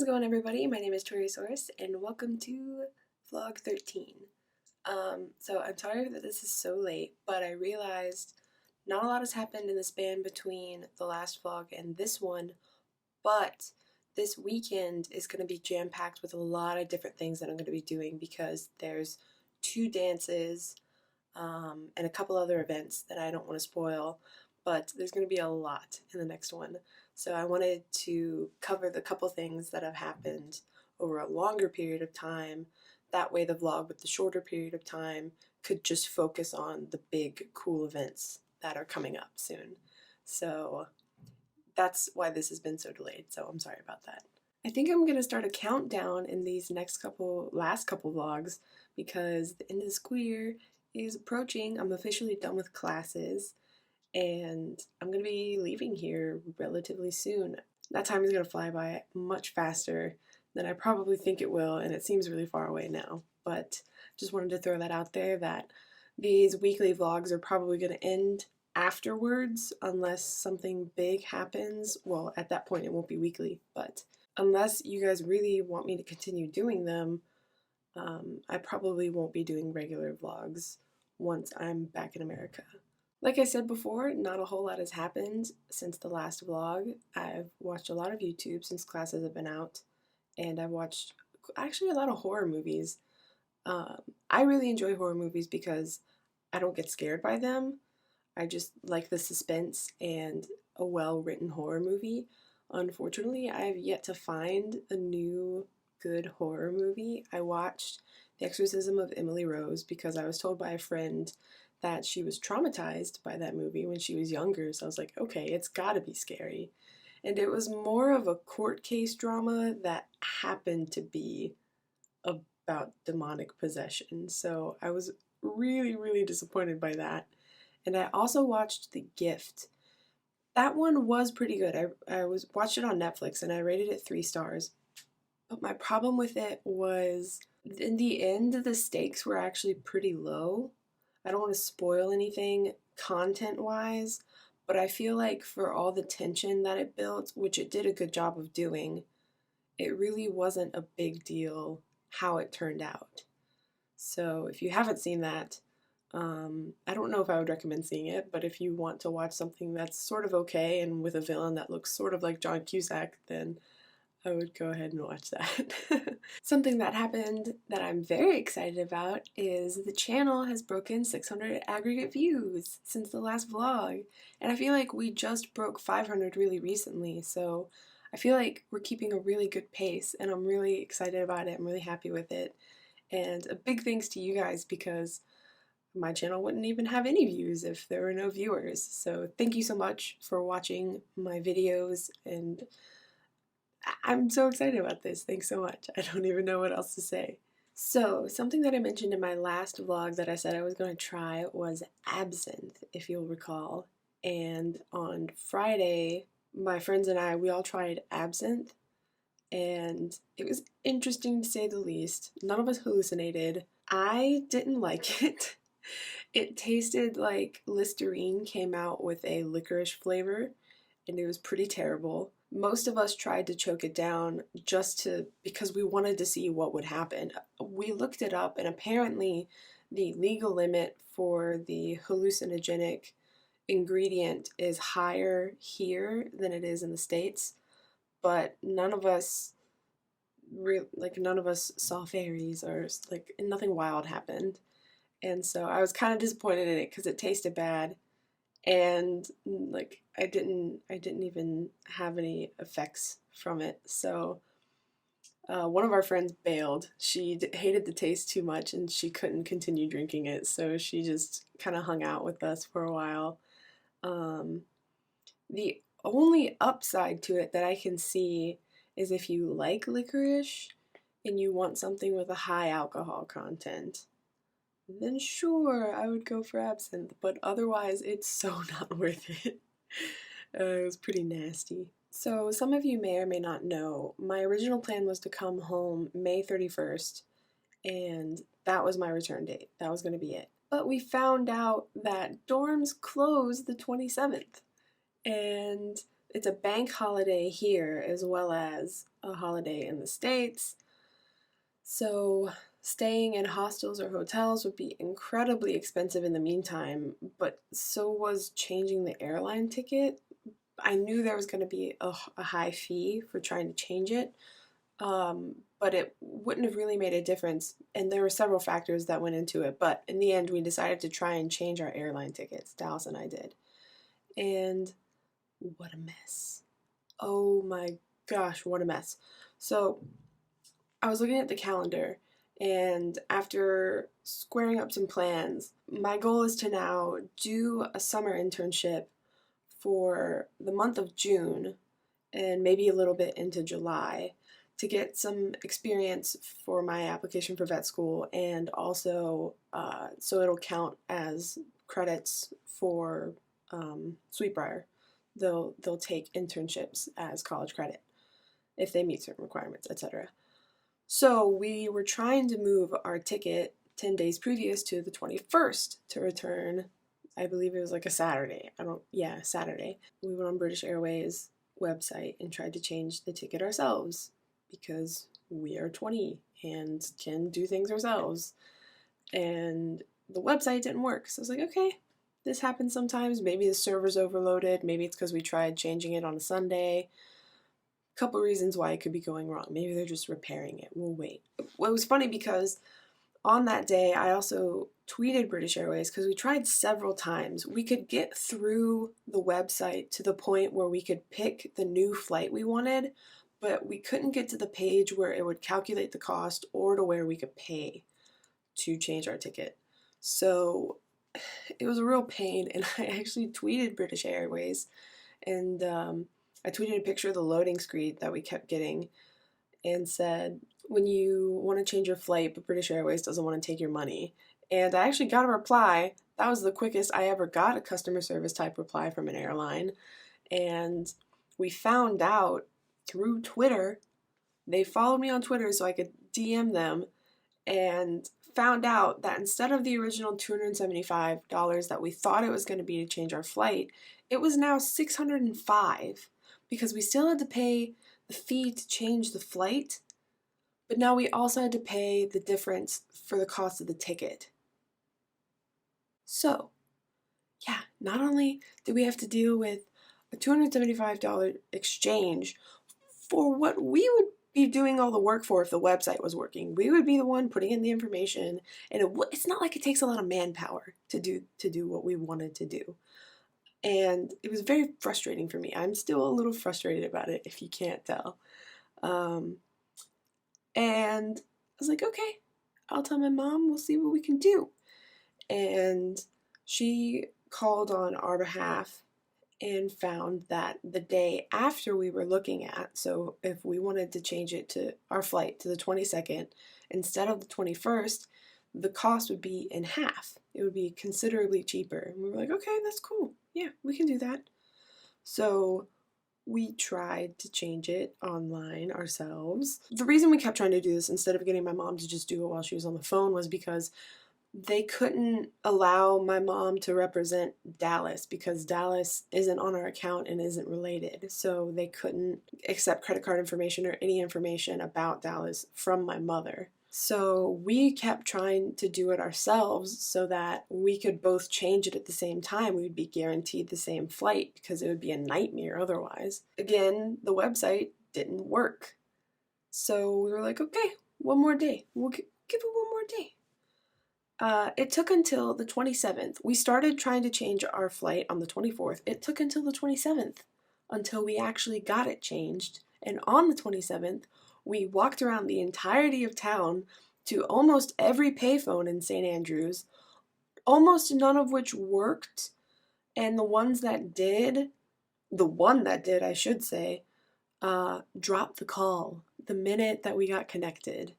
How's it going, everybody? My name is Torisaurus, and welcome to vlog 13. So I'm sorry that this is so late, but I realized not a lot has happened in the span between the last vlog and this one, but this weekend is going to be jam-packed with a lot of different things that I'm going to be doing because there's 2 dances and a couple other events that I don't want to spoil, but there's going to be a lot in the next one. So I wanted to cover the couple things that have happened over a longer period of time. That way the vlog with the shorter period of time could just focus on the big cool events that are coming up soon. So that's why this has been so delayed, so I'm sorry about that. I think I'm going to start a countdown in these last couple vlogs because the end of the school year is approaching. I'm officially done with classes and I'm going to be leaving here relatively soon. That time is going to fly by much faster than I probably think it will, and it seems really far away now. But just wanted to throw that out there that these weekly vlogs are probably going to end afterwards unless something big happens. Well, at that point it won't be weekly, but unless you guys really want me to continue doing them, I probably won't be doing regular vlogs once I'm back in America. Like I said before, not a whole lot has happened since the last vlog. I've watched a lot of YouTube since classes have been out, and I've watched actually a lot of horror movies. I really enjoy horror movies because I don't get scared by them. I just like the suspense and a well-written horror movie. Unfortunately, I have yet to find a new good horror movie. I watched The Exorcism of Emily Rose because I was told by a friend that she was traumatized by that movie when she was younger, so I was like, okay, it's gotta be scary. And it was more of a court case drama that happened to be about demonic possession, so I was really, really disappointed by that. And I also watched The Gift. That one was pretty good. I watched it on Netflix and I rated it 3 stars. But my problem with it was, in the end, the stakes were actually pretty low. I don't want to spoil anything content-wise, but I feel like for all the tension that it built, which it did a good job of doing, it really wasn't a big deal how it turned out. So if you haven't seen that, I don't know if I would recommend seeing it, but if you want to watch something that's sort of okay and with a villain that looks sort of like John Cusack, then I would go ahead and watch that. Something that happened that I'm very excited about is the channel has broken 600 aggregate views since the last vlog, and I feel like we just broke 500 really recently, so I feel like we're keeping a really good pace, and I'm really excited about it. I'm really happy with it, and a big thanks to you guys because my channel wouldn't even have any views if there were no viewers. So thank you so much for watching my videos, and I'm so excited about this. Thanks so much. I don't even know what else to say. So something that I mentioned in my last vlog that I said I was going to try was absinthe, if you'll recall. And on Friday, my friends and I, we all tried absinthe, and it was interesting to say the least. None of us hallucinated. I didn't like it. It tasted like Listerine came out with a licorice flavor, and it was pretty terrible. Most of us tried to choke it down because we wanted to see what would happen. We looked it up, and apparently the legal limit for the hallucinogenic ingredient is higher here than it is in the States, but none of us saw fairies or nothing wild happened. And so I was kind of disappointed in it because it tasted bad, and I didn't even have any effects from it. So one of our friends bailed. She hated the taste too much and she couldn't continue drinking it, so she just kind of hung out with us for a while. The only upside to it that I can see is if you like licorice and you want something with a high alcohol content, then sure, I would go for absinthe, but otherwise it's so not worth it. It was pretty nasty. So some of you may or may not know, my original plan was to come home May 31st, and that was my return date. That was going to be it. But we found out that dorms close the 27th, and it's a bank holiday here as well as a holiday in the States. So staying in hostels or hotels would be incredibly expensive in the meantime, but so was changing the airline ticket. I knew there was going to be a high fee for trying to change it, but it wouldn't have really made a difference. And there were several factors that went into it. But in the end, we decided to try and change our airline tickets. Dallas and I did. And what a mess. Oh my gosh, what a mess. So I was looking at the calendar, and after squaring up some plans, my goal is to now do a summer internship for the month of June and maybe a little bit into July to get some experience for my application for vet school, and also so it'll count as credits for Sweetbriar. They'll take internships as college credit if they meet certain requirements, etc. So we were trying to move our ticket 10 days previous to the 21st to return. I believe it was like a Saturday. Saturday. We went on British Airways website and tried to change the ticket ourselves because we are 20 and can do things ourselves. And the website didn't work. So I was like, okay, this happens sometimes. Maybe the server's overloaded. Maybe it's because we tried changing it on a Sunday. Couple reasons why it could be going wrong. Maybe they're just repairing it. We'll wait. Well, it was funny because on that day, I also tweeted British Airways because we tried several times. We could get through the website to the point where we could pick the new flight we wanted, but we couldn't get to the page where it would calculate the cost or to where we could pay to change our ticket. So it was a real pain, and I actually tweeted British Airways, and I tweeted a picture of the loading screen that we kept getting and said, when you want to change your flight but British Airways doesn't want to take your money. And I actually got a reply. That was the quickest I ever got a customer service type reply from an airline. And we found out through Twitter, they followed me on Twitter so I could DM them, and found out that instead of the original $275 that we thought it was going to be to change our flight, it was now $605 because we still had to pay the fee to change the flight, but now we also had to pay the difference for the cost of the ticket. So, yeah, not only did we have to deal with a $275 exchange for what we would be doing all the work for if the website was working. We would be the one putting in the information, and it's not like it takes a lot of manpower to do what we wanted to do. And it was very frustrating for me. I'm still a little frustrated about it, if you can't tell. And I was like, okay, I'll tell my mom, we'll see what we can do. And she called on our behalf and found that the day after we were looking at, so if we wanted to change it to our flight to the 22nd instead of the 21st, the cost would be in half. It would be considerably cheaper. And we were like, okay, that's cool. Yeah, we can do that. So we tried to change it online ourselves. The reason we kept trying to do this instead of getting my mom to just do it while she was on the phone was because they couldn't allow my mom to represent Dallas because Dallas isn't on our account and isn't related. So they couldn't accept credit card information or any information about Dallas from my mother. So we kept trying to do it ourselves so that we could both change it at the same time. We would be guaranteed the same flight because it would be a nightmare otherwise. Again, the website didn't work. So we were like, okay, one more day. We'll give it one more day. It took until the 27th. We started trying to change our flight on the 24th. It took until the 27th until we actually got it changed. And on the 27th, we walked around the entirety of town to almost every payphone in St. Andrews, almost none of which worked. And the one that did, I should say, dropped the call the minute that we got connected.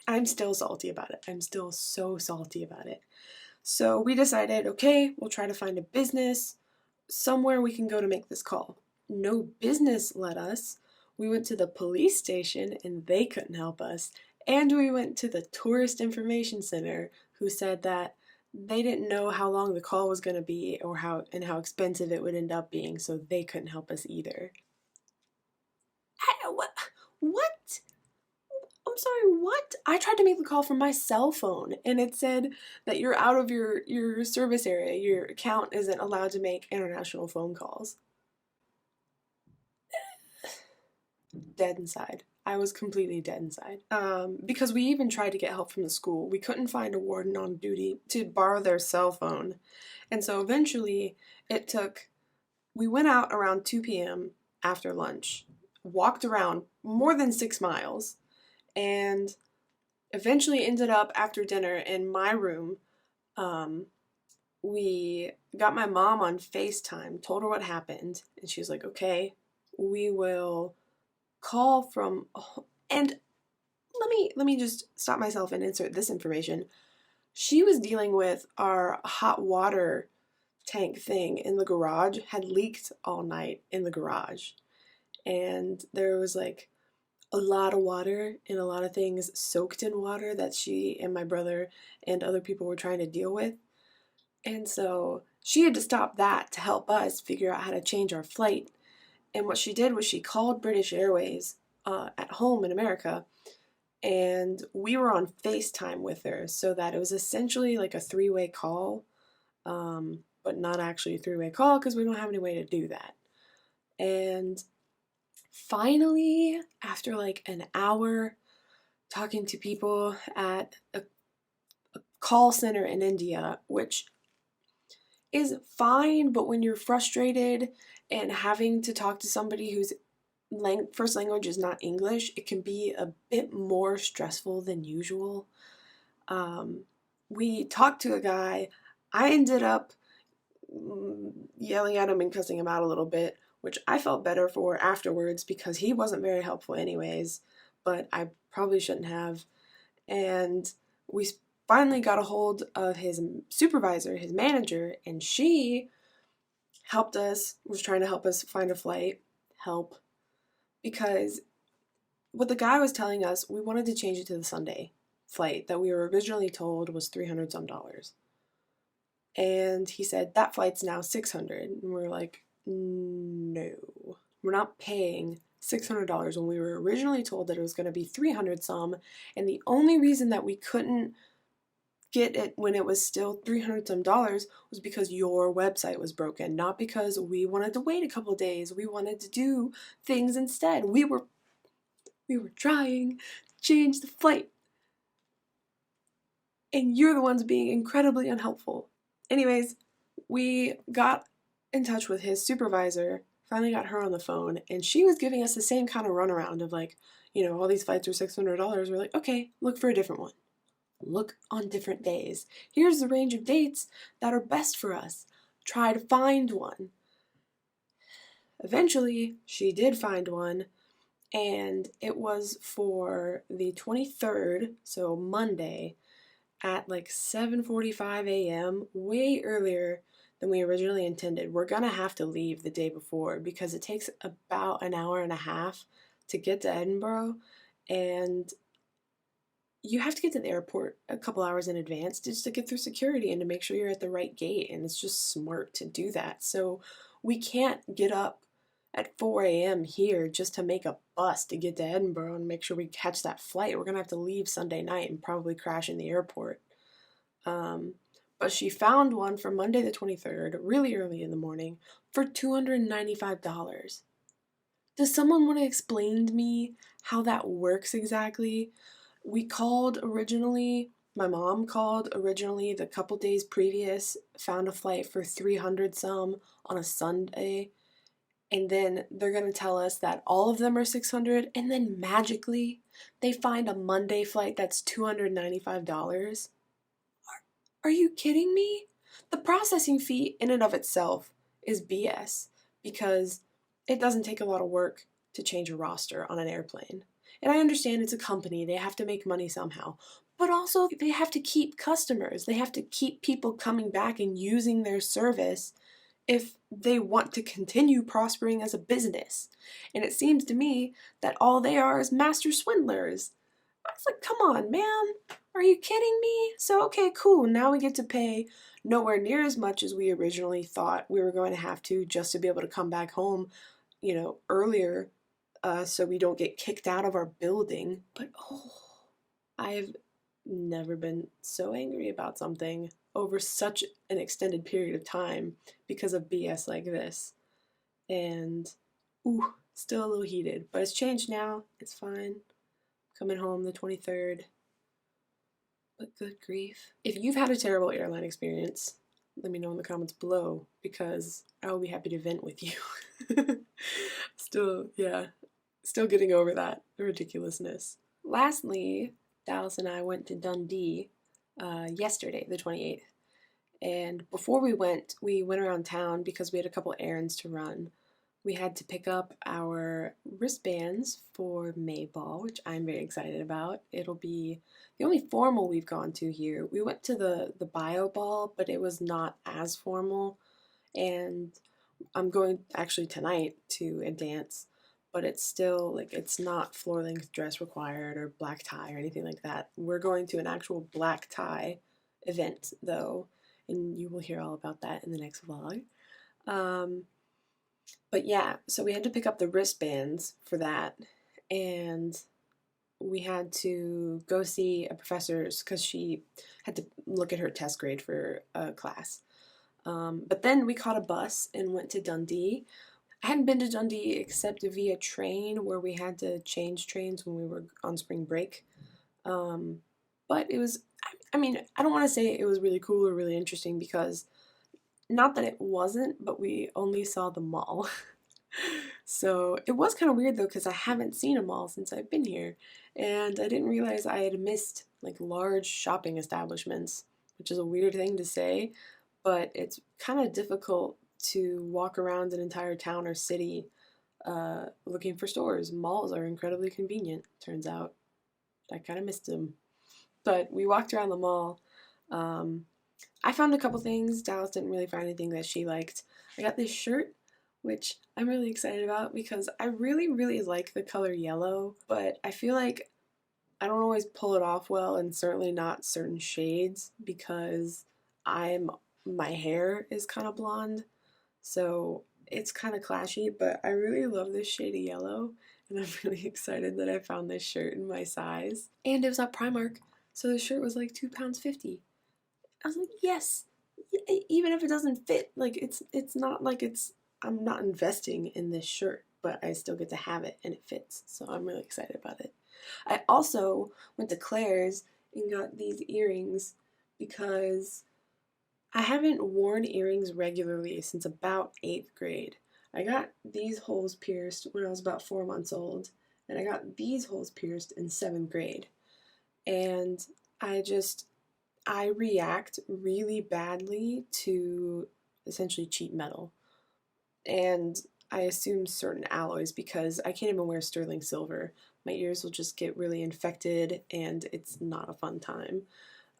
I'm still salty about it. I'm still so salty about it. So we decided, okay, we'll try to find a business, somewhere we can go to make this call. No business let us. We went to the police station and they couldn't help us. And we went to the Tourist Information Center, who said that they didn't know how long the call was going to be or how expensive it would end up being, so they couldn't help us either. What? What? I'm sorry, what? I tried to make the call from my cell phone and it said that you're out of your service area. Your account isn't allowed to make international phone calls. Dead inside. I was completely dead inside. Because we even tried to get help from the school. We couldn't find a warden on duty to borrow their cell phone. And so eventually we went out around 2 p.m. after lunch, walked around more than 6 miles, and eventually ended up after dinner in my room. We got my mom on FaceTime, told her what happened, and she was like, okay, we will call from, and let me just stop myself and insert this information. She was dealing with our hot water tank thing in the garage had leaked all night in the garage, and there was like a lot of water and a lot of things soaked in water that she and my brother and other people were trying to deal with. And so she had to stop that to help us figure out how to change our flight. And what she did was she called British Airways at home in America, and we were on FaceTime with her, so that it was essentially like a three-way call, but not actually a three-way call because we don't have any way to do that. And finally, after like an hour talking to people at a call center in India, which is fine, but when you're frustrated and having to talk to somebody whose first language is not English, it can be a bit more stressful than usual. We talked to a guy. I ended up yelling at him and cussing him out a little bit, which I felt better for afterwards because he wasn't very helpful anyways, but I probably shouldn't have. And we finally got a hold of his supervisor, his manager, and she was trying to help us find a flight, because what the guy was telling us, we wanted to change it to the Sunday flight that we were originally told was $300 some. And he said, that flight's now $600. And we're like, no, we're not paying $600 when we were originally told that it was going to be 300 some. And the only reason that we couldn't get it when it was still $300 some was because your website was broken, not because we wanted to wait a couple of days. We wanted to do things instead. We were trying to change the flight, and you're the ones being incredibly unhelpful. Anyways, we got in touch with his supervisor, finally got her on the phone, and she was giving us the same kind of runaround of like, all these flights are $600. We're like, okay, look for a different one. Look on different days. Here's the range of dates that are best for us. Try to find one. Eventually, she did find one, and it was for the 23rd, so Monday, at like 7:45 a.m., way earlier than we originally intended. We're gonna have to leave the day before because it takes about an hour and a half to get to Edinburgh, and you have to get to the airport a couple hours in advance just to get through security and to make sure you're at the right gate, and it's just smart to do that. So we can't get up at 4 a.m. here just to make a bus to get to Edinburgh and make sure we catch that flight. We're going to have to leave Sunday night and probably crash in the airport. But she found one for Monday the 23rd, really early in the morning, for $295. Does someone want to explain to me how that works exactly? My mom called originally the couple days previous, found a flight for 300 some on a Sunday, and then they're going to tell us that all of them are 600, and then magically they find a Monday flight that's $295. Are you kidding me? The processing fee in and of itself is BS because it doesn't take a lot of work to change a roster on an airplane. And I understand it's a company, they have to make money somehow, but also they have to keep customers. They have to keep people coming back and using their service if they want to continue prospering as a business. And it seems to me that all they are is master swindlers. I was like, come on, man. Are you kidding me? So, okay, cool. Now we get to pay nowhere near as much as we originally thought we were going to have to just to be able to come back home, earlier, so we don't get kicked out of our building. But oh, I've never been so angry about something over such an extended period of time because of BS like this. And, ooh, still a little heated. But it's changed now. It's fine. Coming home the 23rd. But good grief. If you've had a terrible airline experience, let me know in the comments below because I will be happy to vent with you. Still getting over that ridiculousness. Lastly, Dallas and I went to Dundee yesterday, the 28th. And before we went around town because we had a couple errands to run. We had to pick up our wristbands for May Ball, which I'm very excited about. It'll be the only formal we've gone to here. We went to the bio ball, but it was not as formal. And I'm going actually tonight to a dance, but it's still like it's not floor length dress required or black tie or anything like that. We're going to an actual black tie event though, and you will hear all about that in the next vlog. But yeah, so we had to pick up the wristbands for that, and we had to go see a professor's because she had to look at her test grade for a class. But then we caught a bus and went to Dundee. I hadn't been to Dundee except via train where we had to change trains when we were on spring break. But it was, I mean, I don't want to say it was really cool or really interesting because not that it wasn't, but we only saw the mall. So it was kind of weird though because I haven't seen a mall since I've been here, and I didn't realize I had missed like large shopping establishments, which is a weird thing to say, but it's kind of difficult to walk around an entire town or city looking for stores. Malls are incredibly convenient, turns out. I kind of missed them. But we walked around the mall. I found a couple things. Dallas didn't really find anything that she liked. I got this shirt, which I'm really excited about because I really, really like the color yellow, but I feel like I don't always pull it off well, and certainly not certain shades because my hair is kind of blonde, so it's kind of clashy, but I really love this shade of yellow, and I'm really excited that I found this shirt in my size. And it was at Primark, so the shirt was like £2.50. I was like, yes, even if it doesn't fit, like it's not like I'm not investing in this shirt, but I still get to have it and it fits, so I'm really excited about it. I also went to Claire's and got these earrings because I haven't worn earrings regularly since about 8th grade. I got these holes pierced when I was about 4 months old, and I got these holes pierced in 7th grade. And I react really badly to essentially cheap metal. And I assume certain alloys because I can't even wear sterling silver. My ears will just get really infected and it's not a fun time.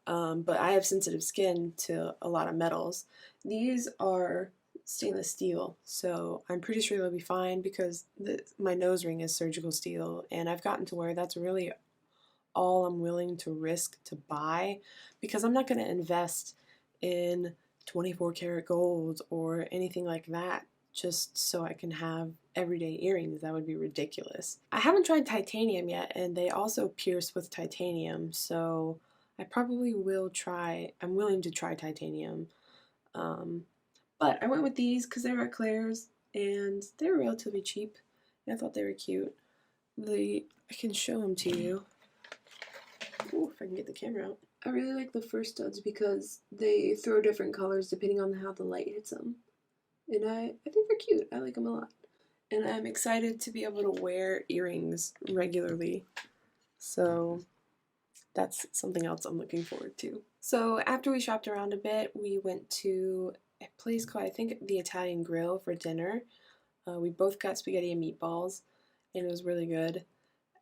But I have sensitive skin to a lot of metals. These are stainless steel, so I'm pretty sure they'll be fine because my nose ring is surgical steel, and I've gotten to where that's really all I'm willing to risk to buy because I'm not going to invest in 24 karat gold or anything like that just so I can have everyday earrings. That would be ridiculous. I haven't tried titanium yet, and they also pierce with titanium, so I probably will try. I'm willing to try titanium. But I went with these because they were at Claire's and they were relatively cheap. And I thought they were cute. I can show them to you. Ooh, if I can get the camera out. I really like the first studs because they throw different colors depending on how the light hits them. And I think they're cute. I like them a lot. And I'm excited to be able to wear earrings regularly. So that's something else I'm looking forward to. So after we shopped around a bit, we went to a place called, I think, the Italian Grill for dinner. We both got spaghetti and meatballs, and it was really good.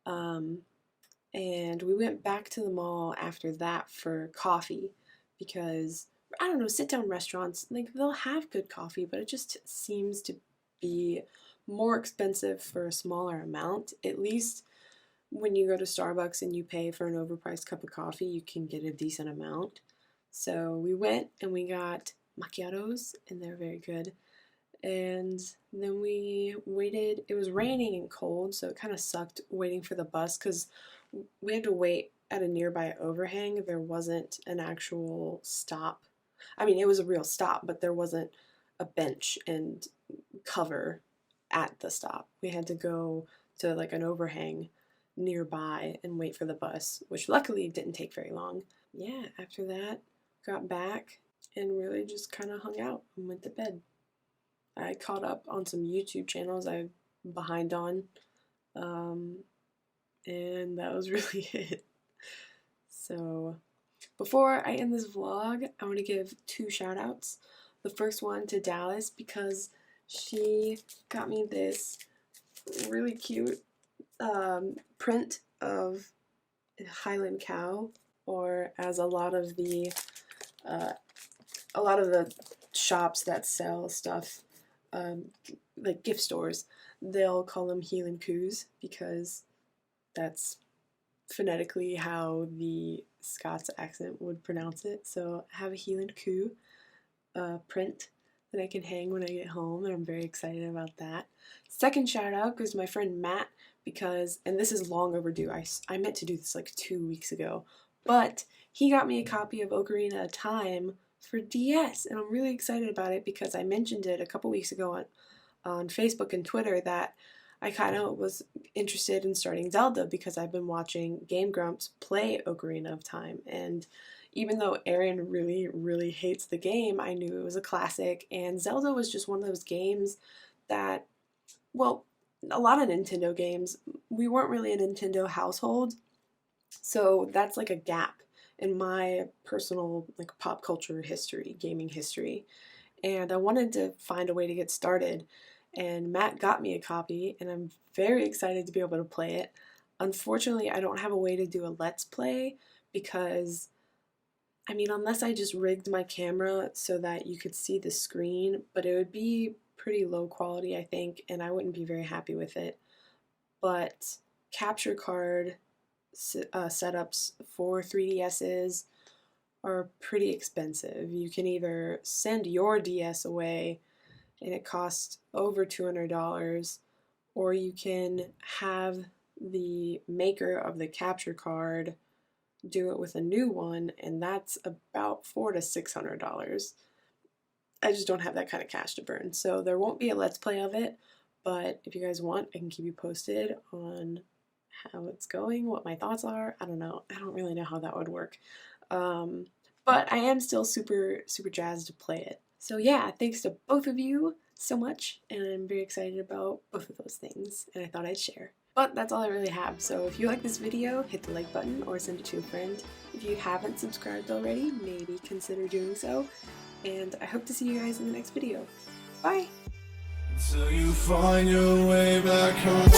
And we went back to the mall after that for coffee because, I don't know, sit-down restaurants, like, they'll have good coffee, but it just seems to be more expensive for a smaller amount. At least when you go to Starbucks and you pay for an overpriced cup of coffee, you can get a decent amount. So we went and we got macchiatos, and they're very good. And then we waited. It was raining and cold, so it kind of sucked waiting for the bus because we had to wait at a nearby overhang. There wasn't an actual stop. I mean, it was a real stop, but there wasn't a bench and cover at the stop. We had to go to like an overhang nearby and wait for the bus, which luckily didn't take very long. Yeah, after that, got back and really just kind of hung out and went to bed. I caught up on some YouTube channels I'm behind on, and that was really it. So before I end this vlog, I want to give 2 shout outs. The first one to Dallas because she got me this really cute print of Highland cow, or as a lot of the shops that sell stuff, like gift stores, they'll call them Heelin' Coos because that's phonetically how the Scots accent would pronounce it. So I have a Heelin' Coo print that I can hang when I get home, and I'm very excited about that. Second shout out goes to my friend Matt because, and this is long overdue, I meant to do this like 2 weeks ago, but he got me a copy of Ocarina of Time for DS, and I'm really excited about it because I mentioned it a couple weeks ago on Facebook and Twitter that I kind of was interested in starting Zelda because I've been watching Game Grumps play Ocarina of Time, and even though Aaron really hates the game, I knew it was a classic, and Zelda was just one of those games that, well, a lot of Nintendo games, we weren't really a Nintendo household, so that's like a gap in my personal like pop culture history, gaming history, and I wanted to find a way to get started, and Matt got me a copy, and I'm very excited to be able to play it. Unfortunately, I don't have a way to do a Let's Play because, I mean, unless I just rigged my camera so that you could see the screen, but it would be pretty low quality, I think, and I wouldn't be very happy with it. But capture card setups for 3DSs are pretty expensive. You can either send your DS away and it costs over $200, or you can have the maker of the capture card do it with a new one, and that's about $400 to $600. I just don't have that kind of cash to burn, so there won't be a Let's Play of it, but if you guys want, I can keep you posted on how it's going, what my thoughts are. I don't know. I don't really know how that would work. But I am still super jazzed to play it. So yeah, thanks to both of you so much, and I'm very excited about both of those things, and I thought I'd share. But that's all I really have, so if you like this video, hit the like button or send it to a friend. If you haven't subscribed already, maybe consider doing so, and I hope to see you guys in the next video. Bye! Till you find your way back home.